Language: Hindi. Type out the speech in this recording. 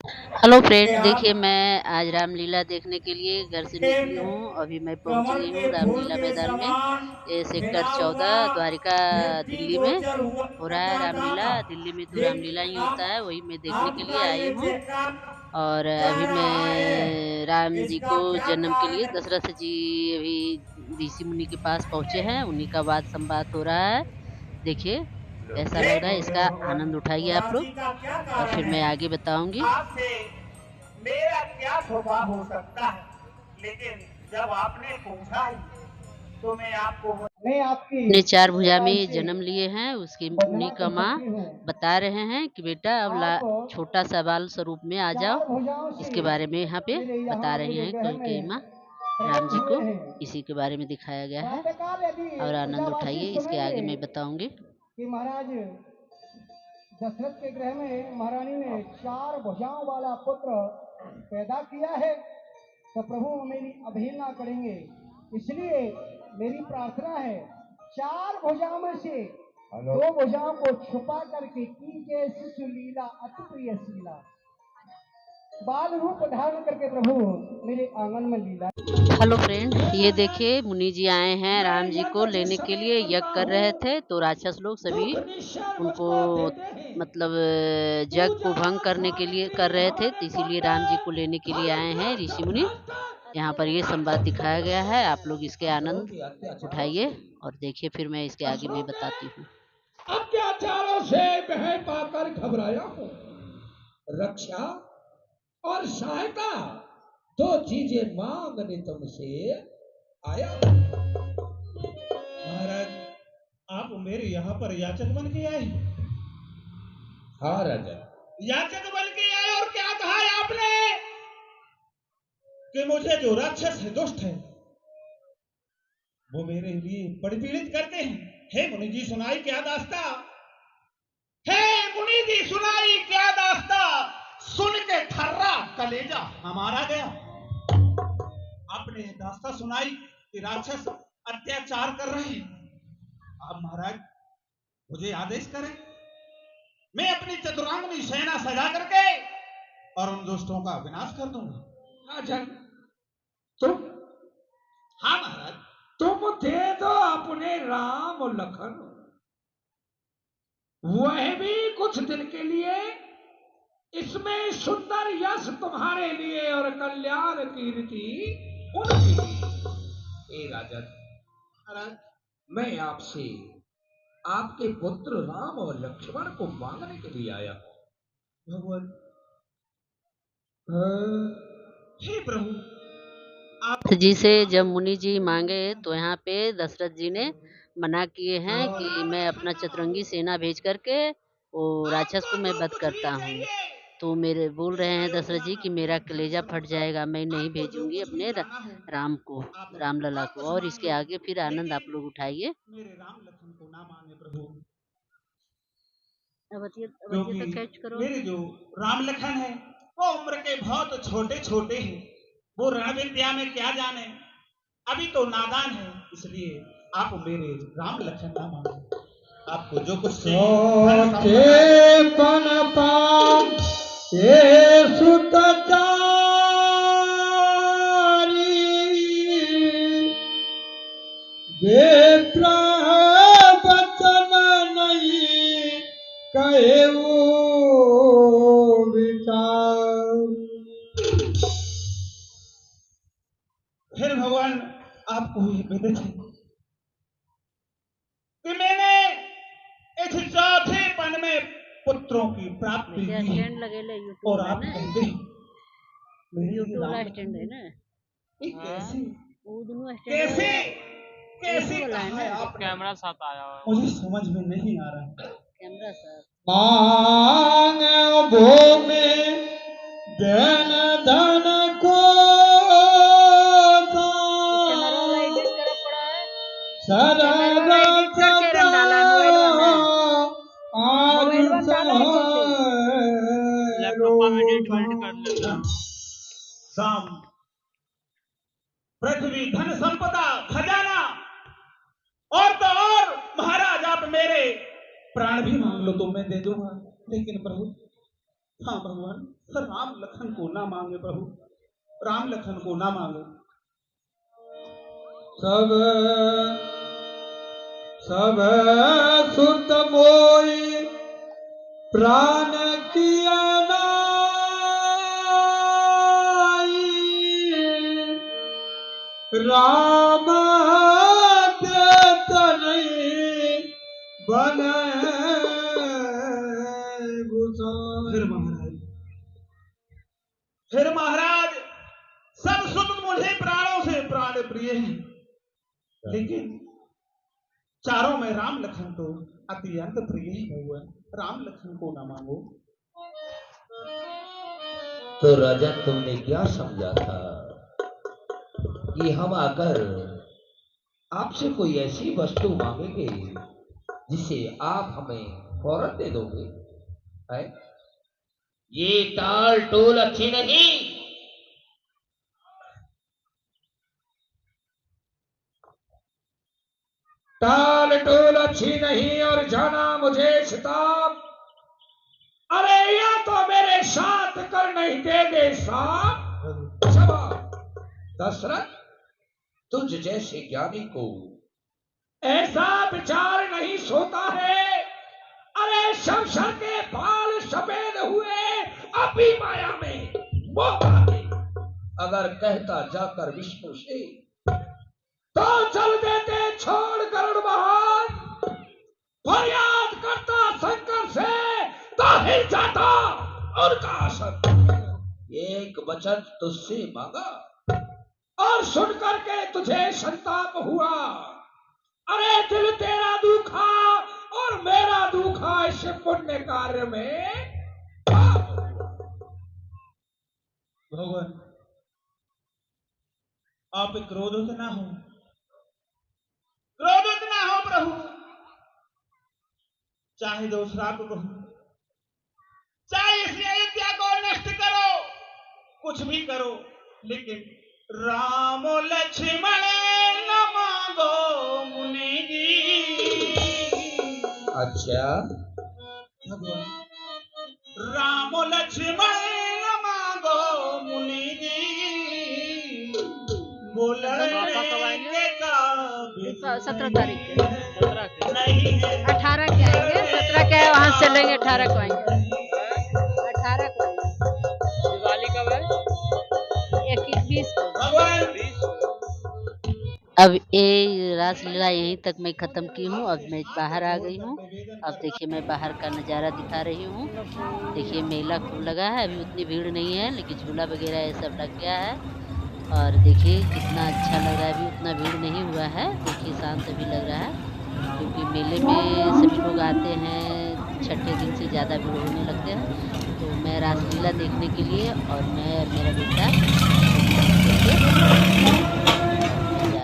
हेलो फ्रेंड, कि देखिए आप मैं आज रामलीला देखने के लिए घर से एक निकली हूँ। अभी मैं पहुँच कमल गई हूँ के फूल रामलीला के मैदान में। समान ये सेक्टर खिला हुआ 14 द्वारिका दिल्ली में दृष्टिगोचर हुआ हो रहा है करता रामलीला। था। दिल्ली में तो रामलीला ही लेकिन होता है, अब वही मैं देखने के लिए आपका आई ये हूँ। चेहरा और क्या अभी रहा है, मैं राम जी इसका को क्या जन्म के कारण लिए है? दशरथ जी अभी ऋषि मुनि के पास पहुँचे हैं, उन्हीं का वाद संवाद हो रहा है। देखिए कैसा हे लग रहा है, गुरुदेव इसका भगवान, आनंद उठाइए आप लोग उदासी का क्या और कारण फिर है? मैं आगे बताऊँगी। आपसे मेरा क्या स्वभाव हो सकता है, लेकिन जब आपने पूछा ही तो मैं आपको मैं आपकी ने चार किस भुजा प्रकार में से जन्म लिए हैं, उसकी वंदना उन्हीं का कर माँ सकती हूँ। बता रहे हैं कि बेटा अब आप छोटा सा बाल स्वरूप में आ जाओ। चार भुजाओं से इसके बारे में यहाँ पे मेरे बता यहाँ रही मेरे हैं ग्रह कैकेयी में माँ राम प्रकट जी हुए को। हैं। इसी के बारे में दिखाया गया है प्रातःकाल यदि और आनंद प्रजावासी उठाइए, इसके सुनेंगे आगे मैं बताऊंगी। कि महाराज दशरथ के ग्रह में महारानी ने चार भुजाओं वाला पुत्र पैदा किया है, तो प्रभु मेरी अवहेलना करेंगे। इसलिए मेरी प्रार्थना है, चार भुजाओं में से दो भुजाओं को छुपा करके कीजिए शिशु लीला अति प्रिय शीला। बाल रूप धारण करके प्रभु मेरे आंगन में लीला। हेलो फ्रेंड, ये देखिए मुनि जी आए हैं राम जी को लेने के लिए। यज्ञ कर रहे थे तो राक्षस लोग सभी उनको मतलब जग को भंग करने के लिए कर रहे थे, तो इसीलिए राम जी को लेने के लिए आए हैं ऋषि मुनि। यहाँ पर ये संवाद दिखाया गया है, आप लोग इसके आनंद उठाइए और देखिए, फिर मैं इसके आगे में बताती हूँ। अत्याचारों से बह पाकर घबराया हूँ। रक्षा और सहायता दो चीजें मांगने तुमसे आया हूँ। महाराज, आप मेरे यहाँ पर याचक बन के आए? हाँ राजा, याचक बन के आए। और क्या कहा है आपने कि मुझे जो राक्षस है, दुष्ट है, वो मेरे लिए बड़ी पीड़ित करते हैं। हे मुनि जी सुनाई क्या दास्ता, हे मुनि जी सुनाई क्या दास्ता। सुन के थर्रा कलेजा हमारा गया। आपने दास्ता सुनाई कि राक्षस अत्याचार कर रहे हैं। आप महाराज मुझे आदेश करें, मैं अपनी चतुरांगनी सेना सजा करके और उन दुष्टों का विनाश कर दूंगा। राजन तुम? हाँ महाराज। तुम दे दो अपने राम और लखन, वह भी कुछ दिन के लिए। इसमें सुंदर यश तुम्हारे लिए और कल्याण कीर्ति उनके लिए। ए राजन, महाराज मैं आपसे आपके पुत्र राम और लक्ष्मण को मांगने के लिए आया हूं। भगवान, हे प्रभु, जी से जब मुनि जी मांगे तो यहाँ पे दशरथ जी ने मना किए हैं कि मैं अपना चतुरंगी सेना भेज करके वो राक्षस को मैं वध करता हूँ। तो मेरे बोल रहे हैं दशरथ जी कि मेरा कलेजा फट जाएगा, मैं नहीं आपको जो भेजूंगी कुछ भी अपने मांगना हो राम को, आप राम लला को। आपस और मांग इसके लो, आगे फिर आनंद आप लेकिन लोग उठाइए। मेरे राम लखन को ना मांगे प्रभु। अवधियत क्योंकि तक कैच करो। मेरे जो राम लखन है वो उम्र के बहुत छोटे छोटे हैं। वो रण विद्या में क्या जाने, अभी तो नादान है। इसलिए आप मेरे राम लखन ना मांगे। आपको जो कुछ चाहिए पन पाम ये सुतचारी ये बचन नहीं कहे विचार। फिर भगवान आपको ये विदित है कि मैंने इस चौथे पन में पुत्रों की प्राप्ति की स्टैंड लगे ले और यूट्यूब है आप ना, कहते हैं मेरे यूट्यूब वाला राम स्टैंड है ना। ये कैसे वो दोनों स्टैंड कैसे कैसे वाला है कहा है ना। आपने? कैमरा साथ आया हुआ है। मुझे समझ में नहीं आ रहा। कैमरा सर मांग भूमि धन धन को कैमरा वाला एडिट करा पड़ा है। सदा कैमरा वाला एडिट करके रन डाला है मोबाइल में डाला है कैसे। लैपटॉप में एडिट वेडिट कर लेना। साम पृथ्वी धन संपदा खजाना और तो और महाराज आप मेरे प्राण भी मांग लो तो मैं दे दूंगा। लेकिन प्रभु हाँ भगवान, राम लखन को ना मांगे प्रभु, राम लखन को ना मांगे। सब सब सुत मोई प्राण किया नाई, राम देत नहीं बने फिर महाराज सब सुत मुझे प्राणों से प्राण प्रिय हैं, लेकिन चारों में राम लखन तो अत्यंत प्रिय है। राम लखन को ना मांगो। तो राजा तुमने क्या समझा था कि हम आकर आपसे कोई ऐसी वस्तु मांगेंगे जिसे आप हमें फौरन दे दोगे? है ये टाल टोल अच्छी नहीं। टाल टोल अच्छी नहीं और जाना मुझे शिताब। अरे या तो मेरे साथ कर नहीं दे दे साहब। दशरथ, तुझ जैसे ज्ञानी को ऐसा विचार नहीं सोता है। अरे शमशर के बाल सफेद हुए अभी माया में वो बातें अगर कहता जाकर विष्णु से तो चल देते छोड़ करुण महान, फरियाद करता शंकर से तो हिल जाता उनका आसन। एक वचन तुझसे मांगा और सुन करके तुझे संताप हुआ। अरे दिल तेरा दुखा और मेरा दुखा इस पुण्य कार्य में। भगवान आप क्रोधित ना हो, क्रोधित ना हो प्रभु। चाहे दो श्राप को, चाहे इस अयोध्या को नष्ट करो, कुछ भी करो, लेकिन राम लक्ष्मण न मांगो मुनि जी। अच्छा भगवान राम लक्ष्मण न मांगो मुनि जी, बोलने के काबिल 17 तारीख के, नहीं है। 18 के आएंगे, 17 के वहाँ से लेंगे, 18 को आएंगे, 18 को आएंगे। दिवाली कब है? 21 को। भगवान अब ये रासलीला यहीं तक मैं ख़त्म की हूँ। अब मैं बाहर आ गई हूँ। अब देखिए मैं बाहर का नज़ारा दिखा रही हूँ। देखिए मेला खूब लगा है, अभी उतनी भीड़ नहीं है, लेकिन झूला वगैरह ये सब लग गया है। और देखिए कितना अच्छा लग रहा है, अभी उतना भीड़ नहीं हुआ है। देखिए शांत अभी लग रहा है, क्योंकि मेले में सभी लोग आते हैं, छठे दिन से ज़्यादा भीड़ होने लगते हैं। तो मैं रासलीला देखने के लिए और मैं मेरा बेटा